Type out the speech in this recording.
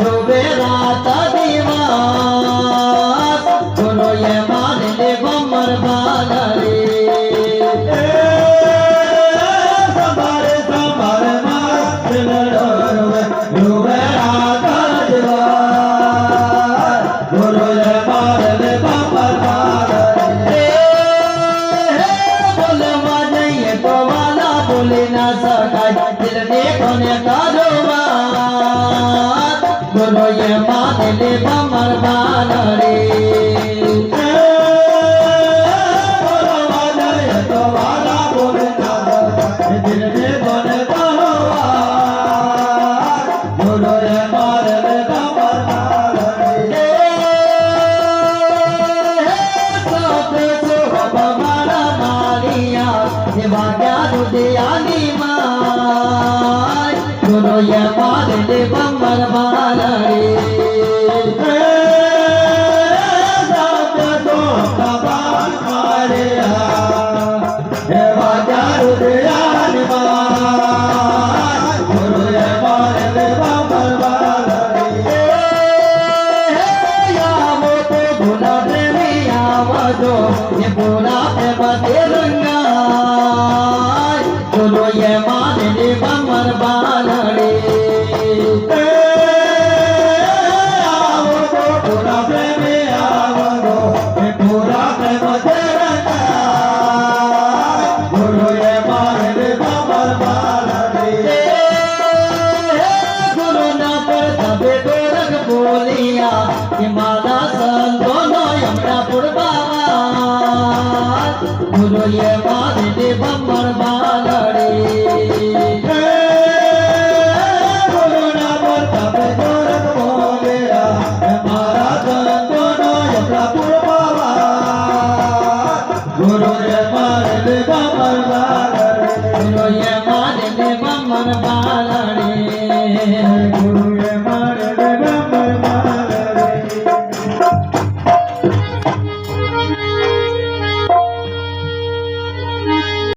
डूबे रात दिवास गुरु ये मान ले बमर बाला रे डूबे रात दिवास गुरु ये मान ले बमर बाला रे बोले ना सकाय दिल में कोने कारोबार गुरु ये मान ले बमर बाला रे बोलो वाला ये तो वाला बोले ना सकाय दिल में कोने कारोबार गुरु ये मान ले बमर बाला रे सब सो बमरा मारिया ये भाग्या दुदियानी माय गुरु ये मान ले बमर बाला रे